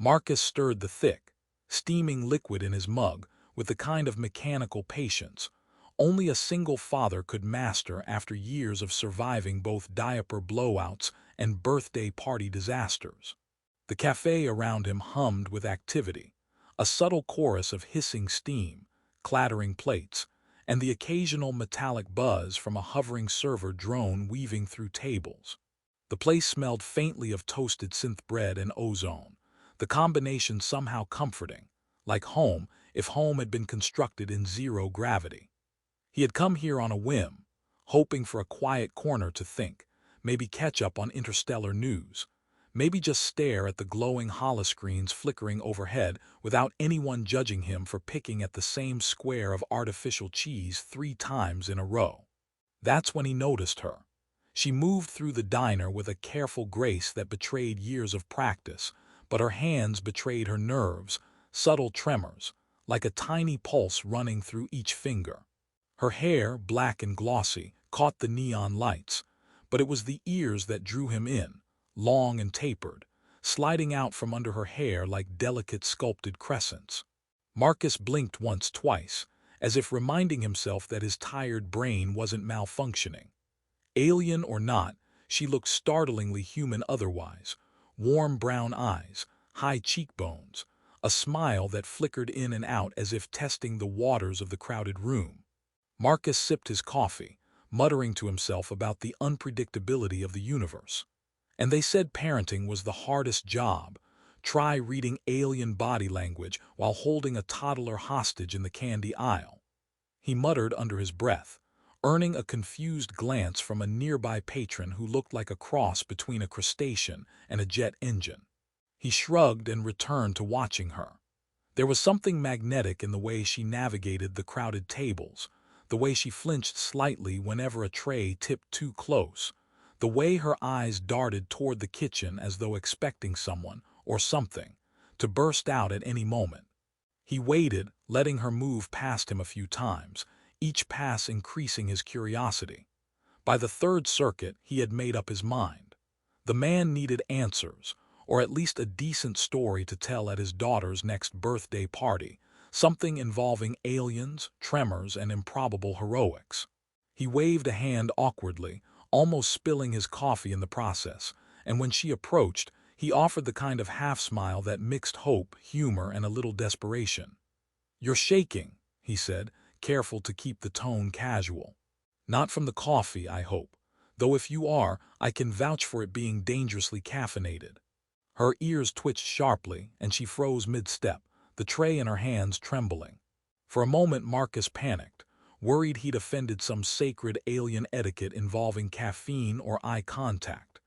Marcus stirred the thick, steaming liquid in his mug with the kind of mechanical patience only a single father could master after years of surviving both diaper blowouts and birthday party disasters. The cafe around him hummed with activity, a subtle chorus of hissing steam, clattering plates, and the occasional metallic buzz from a hovering server drone weaving through tables. The place smelled faintly of toasted synth bread and ozone, the combination somehow comforting, like home if home had been constructed in zero gravity. He had come here on a whim, hoping for a quiet corner to think, maybe catch up on interstellar news, maybe just stare at the glowing holoscreens flickering overhead without anyone judging him for picking at the same square of artificial cheese 3 times in a row. That's when he noticed her. She moved through the diner with a careful grace that betrayed years of practice, but her hands betrayed her nerves, subtle tremors, like a tiny pulse running through each finger. Her hair, black and glossy, caught the neon lights, but it was the ears that drew him in, long and tapered, sliding out from under her hair like delicate sculpted crescents. Marcus blinked once-twice, as if reminding himself that his tired brain wasn't malfunctioning. Alien or not, she looked startlingly human otherwise, warm brown eyes, high cheekbones, a smile that flickered in and out as if testing the waters of the crowded room. Marcus sipped his coffee, muttering to himself about the unpredictability of the universe. And they said parenting was the hardest job. Try reading alien body language while holding a toddler hostage in the candy aisle. He muttered under his breath, earning a confused glance from a nearby patron who looked like a cross between a crustacean and a jet engine. He shrugged and returned to watching her. There was something magnetic in the way she navigated the crowded tables, the way she flinched slightly whenever a tray tipped too close, the way her eyes darted toward the kitchen as though expecting someone, or something, to burst out at any moment. He waited, letting her move past him a few times, each pass increasing his curiosity. By the third circuit, he had made up his mind. The man needed answers, or at least a decent story to tell at his daughter's next birthday party, something involving aliens, tremors, and improbable heroics. He waved a hand awkwardly, almost spilling his coffee in the process, and when she approached, he offered the kind of half-smile that mixed hope, humor, and a little desperation. "You're shaking," he said, careful to keep the tone casual. "Not from the coffee, I hope, though if you are, I can vouch for it being dangerously caffeinated." Her ears twitched sharply, and she froze mid-step, the tray in her hands trembling. For a moment Marcus panicked, worried he'd offended some sacred alien etiquette involving caffeine or eye contact.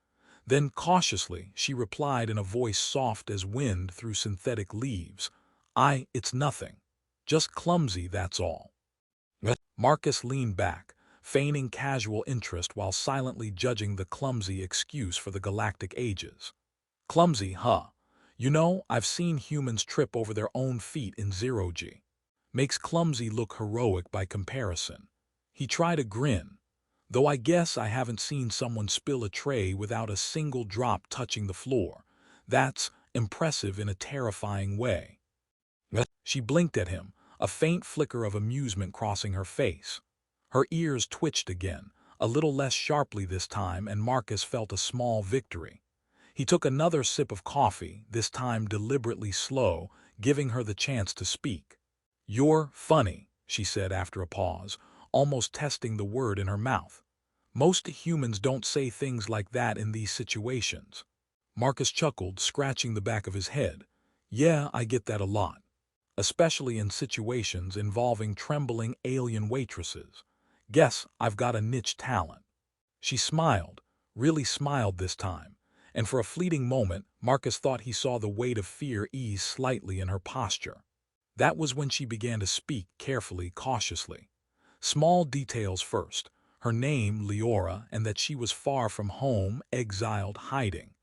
Then, cautiously, she replied in a voice soft as wind through synthetic leaves, "It's nothing. Just clumsy, that's all." Marcus leaned back, feigning casual interest while silently judging the clumsy excuse for the galactic ages. "Clumsy, huh? You know, I've seen humans trip over their own feet in zero-G. Makes clumsy look heroic by comparison." He tried a grin, "Though I guess I haven't seen someone spill a tray without a single drop touching the floor. That's impressive in a terrifying way." She blinked at him, a faint flicker of amusement crossing her face. Her ears twitched again, a little less sharply this time, and Marcus felt a small victory. He took another sip of coffee, this time deliberately slow, giving her the chance to speak. "You're funny," she said after a pause, almost testing the word in her mouth. "Most humans don't say things like that in these situations." Marcus chuckled, scratching the back of his head. "Yeah, I get that a lot. Especially in situations involving trembling alien waitresses. Guess I've got a niche talent." She smiled, really smiled this time, and for a fleeting moment Marcus thought he saw the weight of fear ease slightly in her posture. That was when she began to speak, carefully, cautiously. Small details first, her name, Leora, and that she was far from home, exiled, hiding.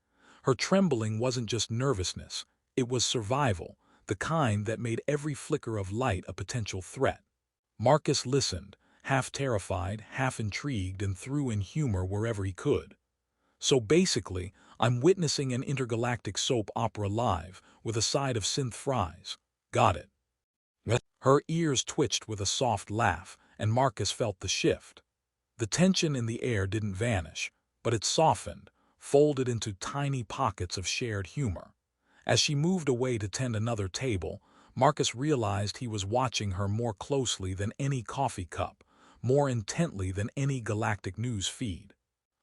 Her trembling wasn't just nervousness, it was survival, the kind that made every flicker of light a potential threat. Marcus listened, half terrified, half intrigued, and threw in humor wherever he could. "So basically, I'm witnessing an intergalactic soap opera live, with a side of synth fries. Got it. Her ears twitched with a soft laugh, and Marcus felt the shift. The tension in the air didn't vanish, but it softened, folded into tiny pockets of shared humor. As she moved away to tend another table, Marcus realized he was watching her more closely than any coffee cup, more intently than any galactic news feed.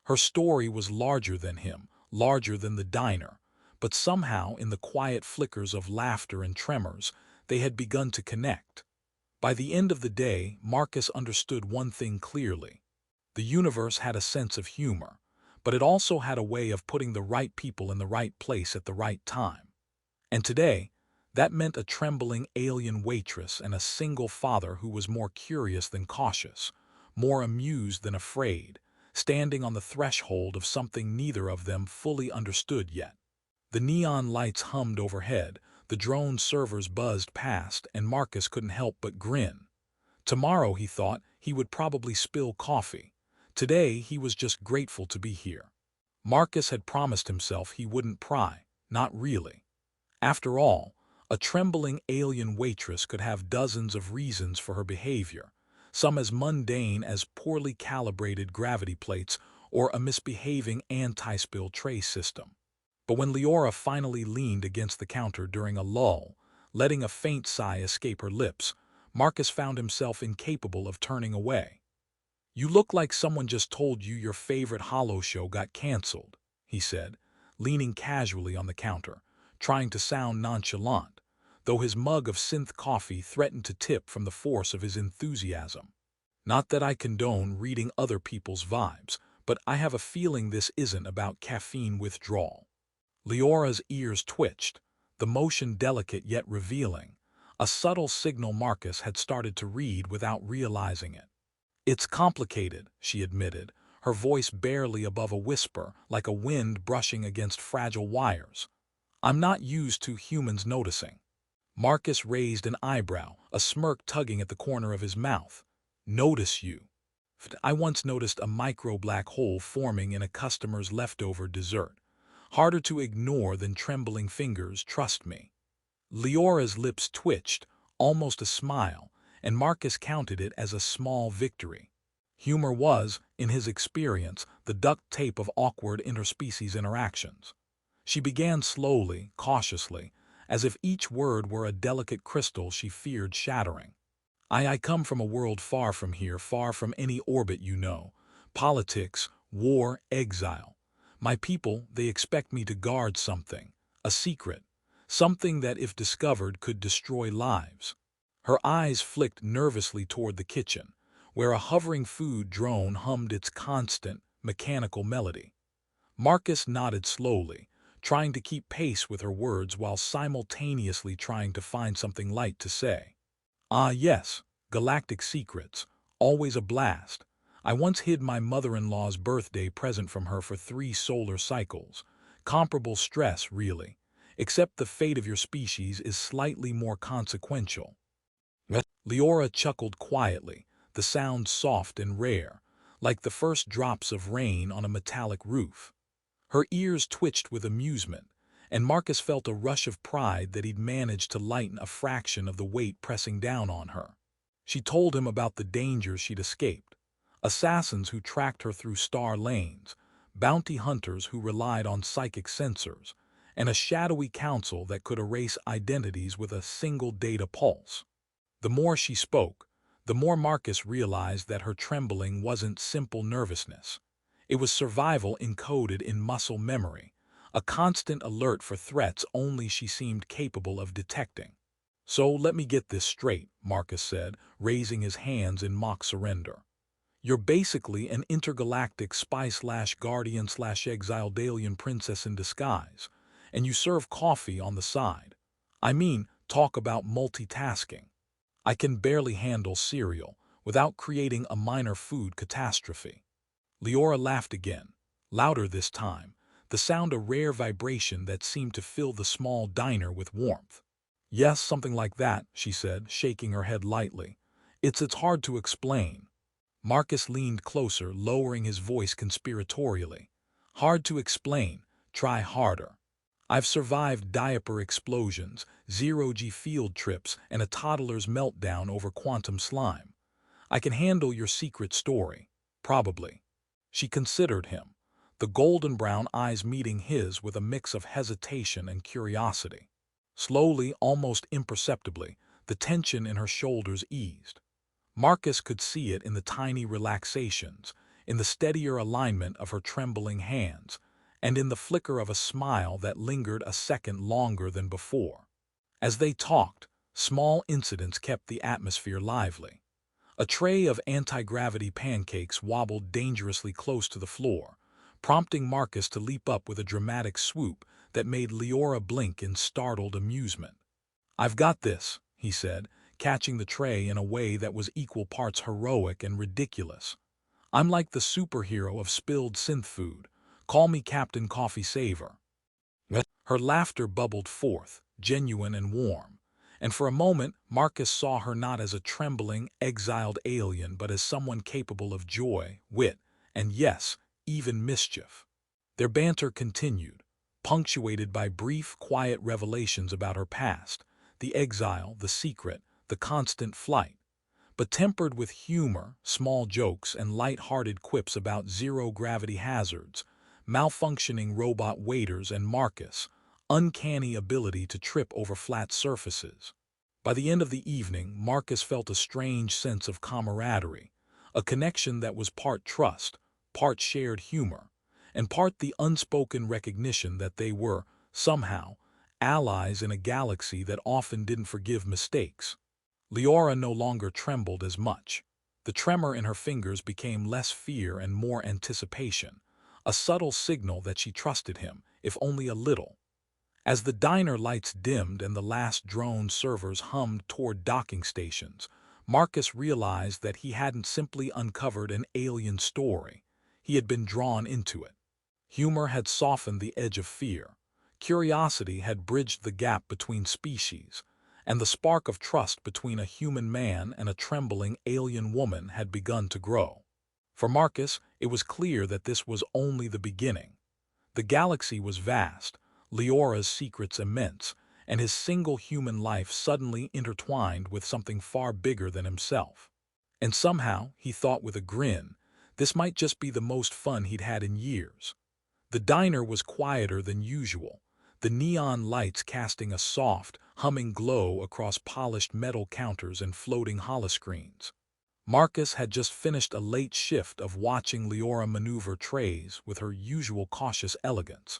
Her story was larger than him, larger than the diner, but somehow in the quiet flickers of laughter and tremors, they had begun to connect. By the end of the day, Marcus understood one thing clearly. The universe had a sense of humor, but it also had a way of putting the right people in the right place at the right time. And today, that meant a trembling alien waitress and a single father who was more curious than cautious, more amused than afraid, standing on the threshold of something neither of them fully understood yet. The neon lights hummed overhead, the drone servers buzzed past, and Marcus couldn't help but grin. Tomorrow, he thought, he would probably spill coffee. Today, he was just grateful to be here. Marcus had promised himself he wouldn't pry, not really. After all, a trembling alien waitress could have dozens of reasons for her behavior, some as mundane as poorly calibrated gravity plates or a misbehaving anti-spill tray system. But when Leora finally leaned against the counter during a lull, letting a faint sigh escape her lips, Marcus found himself incapable of turning away. "You look like someone just told you your favorite holo show got canceled," he said, leaning casually on the counter, trying to sound nonchalant, though his mug of synth coffee threatened to tip from the force of his enthusiasm. "Not that I condone reading other people's vibes, but I have a feeling this isn't about caffeine withdrawal." Leora's ears twitched, the motion delicate yet revealing, a subtle signal Marcus had started to read without realizing it. "It's complicated," she admitted, her voice barely above a whisper, like a wind brushing against fragile wires. "I'm not used to humans noticing." Marcus raised an eyebrow, a smirk tugging at the corner of his mouth. "Notice you. I once noticed a micro-black hole forming in a customer's leftover dessert. Harder to ignore than trembling fingers, trust me." Leora's lips twitched, almost a smile, and Marcus counted it as a small victory. Humor was, in his experience, the duct tape of awkward interspecies interactions. She began slowly, cautiously, as if each word were a delicate crystal she feared shattering. I come from a world far from here, far from any orbit you know. Politics, war, exile. My people, they expect me to guard something, a secret, something that if discovered could destroy lives." Her eyes flicked nervously toward the kitchen, where a hovering food drone hummed its constant, mechanical melody. Marcus nodded slowly, trying to keep pace with her words while simultaneously trying to find something light to say. "Ah yes, galactic secrets, always a blast. I once hid my mother-in-law's birthday present from her for 3 solar cycles. Comparable stress, really, except the fate of your species is slightly more consequential." Leora chuckled quietly, the sound soft and rare, like the first drops of rain on a metallic roof. Her ears twitched with amusement, and Marcus felt a rush of pride that he'd managed to lighten a fraction of the weight pressing down on her. She told him about the dangers she'd escaped. Assassins who tracked her through star lanes, bounty hunters who relied on psychic sensors, and a shadowy council that could erase identities with a single data pulse. The more she spoke, the more Marcus realized that her trembling wasn't simple nervousness. It was survival encoded in muscle memory, a constant alert for threats only she seemed capable of detecting. "So let me get this straight," Marcus said, raising his hands in mock surrender. "You're basically an intergalactic spy/guardian/exiled princess in disguise, and you serve coffee on the side. I mean, talk about multitasking. I can barely handle cereal without creating a minor food catastrophe." Leora laughed again, louder this time, the sound a rare vibration that seemed to fill the small diner with warmth. "Yes, something like that," she said, shaking her head lightly. It's hard to explain." Marcus leaned closer, lowering his voice conspiratorially. "Hard to explain. Try harder." I've survived diaper explosions, zero-G field trips, and a toddler's meltdown over quantum slime. I can handle your secret story. Probably. She considered him, the golden brown eyes meeting his with a mix of hesitation and curiosity. Slowly, almost imperceptibly, the tension in her shoulders eased. Marcus could see it in the tiny relaxations, in the steadier alignment of her trembling hands, and in the flicker of a smile that lingered a second longer than before. As they talked, small incidents kept the atmosphere lively. A tray of anti-gravity pancakes wobbled dangerously close to the floor, prompting Marcus to leap up with a dramatic swoop that made Leora blink in startled amusement. "I've got this," he said, catching the tray in a way that was equal parts heroic and ridiculous. "I'm like the superhero of spilled synth food. Call me Captain Coffee Saver." Her laughter bubbled forth, genuine and warm, and for a moment Marcus saw her not as a trembling, exiled alien but as someone capable of joy, wit, and yes, even mischief. Their banter continued, punctuated by brief, quiet revelations about her past, the exile, the secret, the constant flight, but tempered with humor, small jokes, and light-hearted quips about zero-gravity hazards, malfunctioning robot waiters, and Marcus' uncanny ability to trip over flat surfaces. By the end of the evening, Marcus felt a strange sense of camaraderie, a connection that was part trust, part shared humor, and part the unspoken recognition that they were, somehow, allies in a galaxy that often didn't forgive mistakes. Leora no longer trembled as much. The tremor in her fingers became less fear and more anticipation, a subtle signal that she trusted him, if only a little. As the diner lights dimmed and the last drone servers hummed toward docking stations, Marcus realized that he hadn't simply uncovered an alien story. He had been drawn into it. Humor had softened the edge of fear. Curiosity had bridged the gap between species, and the spark of trust between a human man and a trembling alien woman had begun to grow. For Marcus, it was clear that this was only the beginning. The galaxy was vast, Leora's secrets immense, and his single human life suddenly intertwined with something far bigger than himself. And somehow, he thought with a grin, this might just be the most fun he'd had in years. The diner was quieter than usual, the neon lights casting a soft, humming glow across polished metal counters and floating holoscreens. Marcus had just finished a late shift of watching Leora maneuver trays with her usual cautious elegance,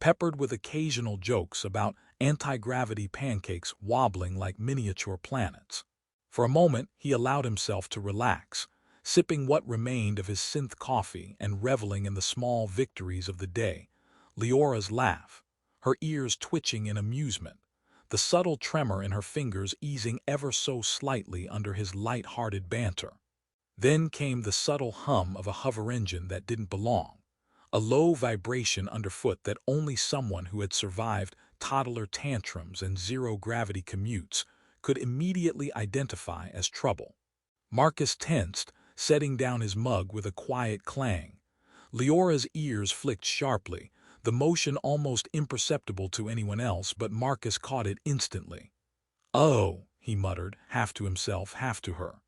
peppered with occasional jokes about anti-gravity pancakes wobbling like miniature planets. For a moment, he allowed himself to relax, sipping what remained of his synth coffee and reveling in the small victories of the day. Leora's laugh, her ears twitching in amusement, the subtle tremor in her fingers easing ever so slightly under his light-hearted banter. Then came the subtle hum of a hover engine that didn't belong, a low vibration underfoot that only someone who had survived toddler tantrums and zero-gravity commutes could immediately identify as trouble. Marcus tensed, setting down his mug with a quiet clang. Leora's ears flicked sharply, the motion almost imperceptible to anyone else, but Marcus caught it instantly. "Oh," he muttered, half to himself, half to her.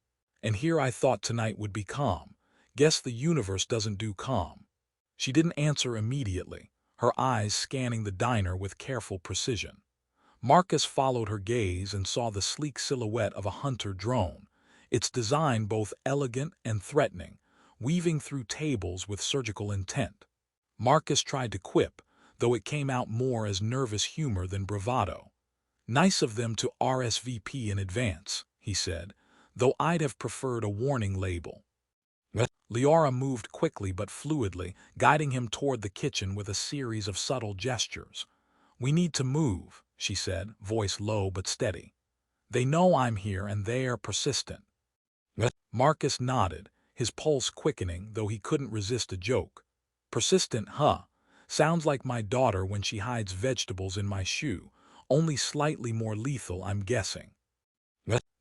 "And here I thought tonight would be calm. Guess the universe doesn't do calm." She didn't answer immediately, her eyes scanning the diner with careful precision. Marcus followed her gaze and saw the sleek silhouette of a hunter drone, its design both elegant and threatening, weaving through tables with surgical intent. Marcus tried to quip, though it came out more as nervous humor than bravado. "Nice of them to RSVP in advance," he said, "though I'd have preferred a warning label." Leora moved quickly but fluidly, guiding him toward the kitchen with a series of subtle gestures. "We need to move," she said, voice low but steady. "They know I'm here and they're persistent." Marcus nodded, his pulse quickening, though he couldn't resist a joke. "Persistent, huh? Sounds like my daughter when she hides vegetables in my shoe, only slightly more lethal, I'm guessing."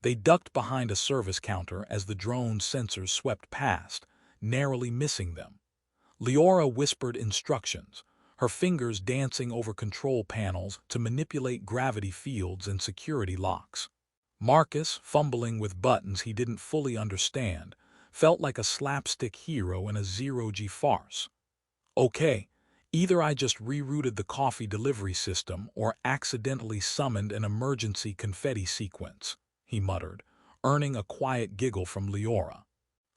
They ducked behind a service counter as the drone's sensors swept past, narrowly missing them. Leora whispered instructions, her fingers dancing over control panels to manipulate gravity fields and security locks. Marcus, fumbling with buttons he didn't fully understand, felt like a slapstick hero in a zero-G farce. Okay, either I just rerouted the coffee delivery system or accidentally summoned an emergency confetti sequence, he muttered, earning a quiet giggle from Leora.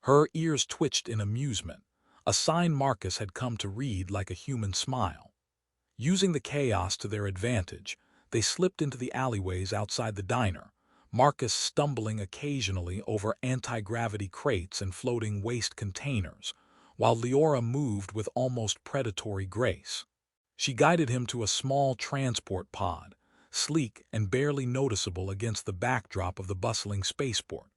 Her ears twitched in amusement, a sign Marcus had come to read like a human smile. Using the chaos to their advantage, they slipped into the alleyways outside the diner, Marcus stumbling occasionally over anti-gravity crates and floating waste containers, while Leora moved with almost predatory grace. She guided him to a small transport pod, sleek and barely noticeable against the backdrop of the bustling spaceport.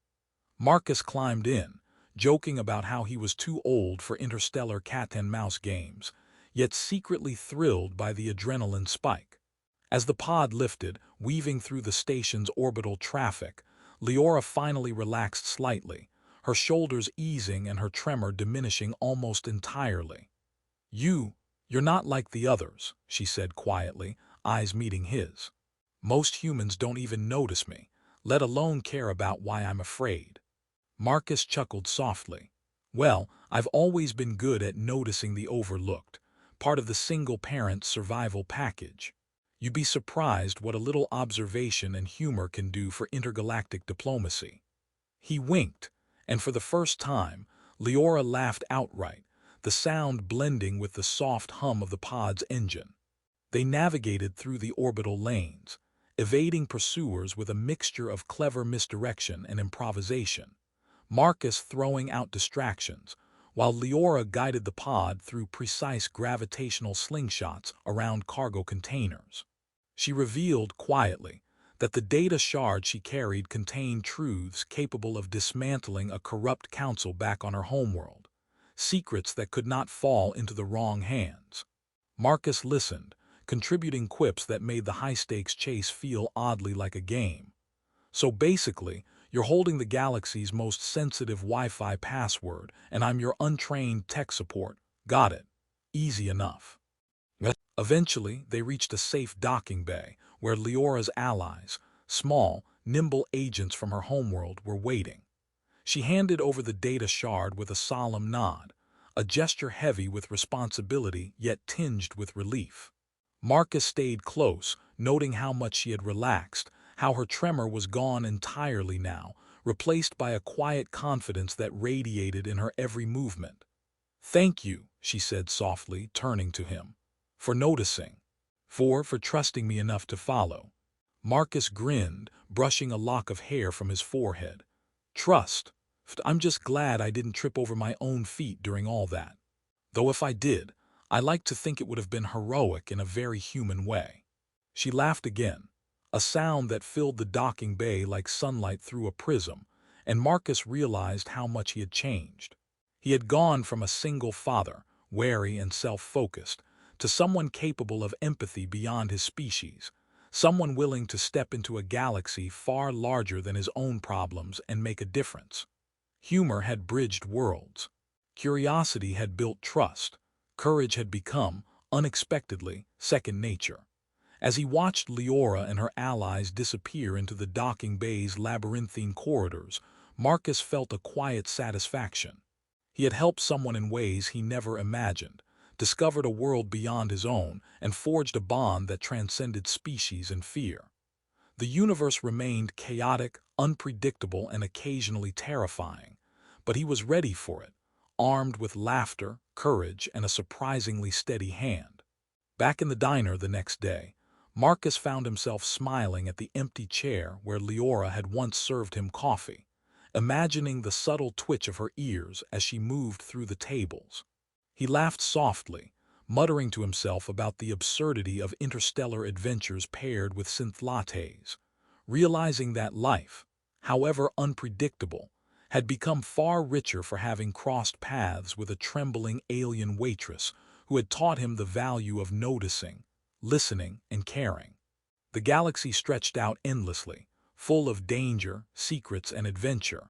Marcus climbed in, joking about how he was too old for interstellar cat-and-mouse games, yet secretly thrilled by the adrenaline spike. As the pod lifted, weaving through the station's orbital traffic, Leora finally relaxed slightly, her shoulders easing and her tremor diminishing almost entirely. You're not like the others," she said quietly, eyes meeting his. "Most humans don't even notice me, let alone care about why I'm afraid." Marcus chuckled softly. "Well, I've always been good at noticing the overlooked, part of the single-parent survival package. You'd be surprised what a little observation and humor can do for intergalactic diplomacy." He winked, and for the first time, Leora laughed outright, the sound blending with the soft hum of the pod's engine. They navigated through the orbital lanes, evading pursuers with a mixture of clever misdirection and improvisation, Marcus throwing out distractions, while Leora guided the pod through precise gravitational slingshots around cargo containers. She revealed quietly that the data shard she carried contained truths capable of dismantling a corrupt council back on her homeworld, secrets that could not fall into the wrong hands. Marcus listened, contributing quips that made the high-stakes chase feel oddly like a game. "So basically, you're holding the galaxy's most sensitive Wi-Fi password, and I'm your untrained tech support. Got it. Easy enough." Eventually, they reached a safe docking bay, where Leora's allies, small, nimble agents from her homeworld, were waiting. She handed over the data shard with a solemn nod, a gesture heavy with responsibility yet tinged with relief. Marcus stayed close, noting how much she had relaxed, how her tremor was gone entirely now, replaced by a quiet confidence that radiated in her every movement. "Thank you," she said softly, turning to him, "for noticing. For trusting me enough to follow." Marcus grinned, brushing a lock of hair from his forehead. "Trust? I'm just glad I didn't trip over my own feet during all that. Though if I did, I like to think it would have been heroic in a very human way." She laughed again, a sound that filled the docking bay like sunlight through a prism, and Marcus realized how much he had changed. He had gone from a single father, wary and self-focused, to someone capable of empathy beyond his species, someone willing to step into a galaxy far larger than his own problems and make a difference. Humor had bridged worlds. Curiosity had built trust. Courage had become, unexpectedly, second nature. As he watched Leora and her allies disappear into the docking bay's labyrinthine corridors, Marcus felt a quiet satisfaction. He had helped someone in ways he never imagined, discovered a world beyond his own, and forged a bond that transcended species and fear. The universe remained chaotic, unpredictable, and occasionally terrifying, but he was ready for it, armed with laughter, courage, and a surprisingly steady hand. Back in the diner the next day, Marcus found himself smiling at the empty chair where Leora had once served him coffee, imagining the subtle twitch of her ears as she moved through the tables. He laughed softly, muttering to himself about the absurdity of interstellar adventures paired with synth lattes, realizing that life, however unpredictable, had become far richer for having crossed paths with a trembling alien waitress who had taught him the value of noticing, listening, and caring. The galaxy stretched out endlessly, full of danger, secrets, and adventure,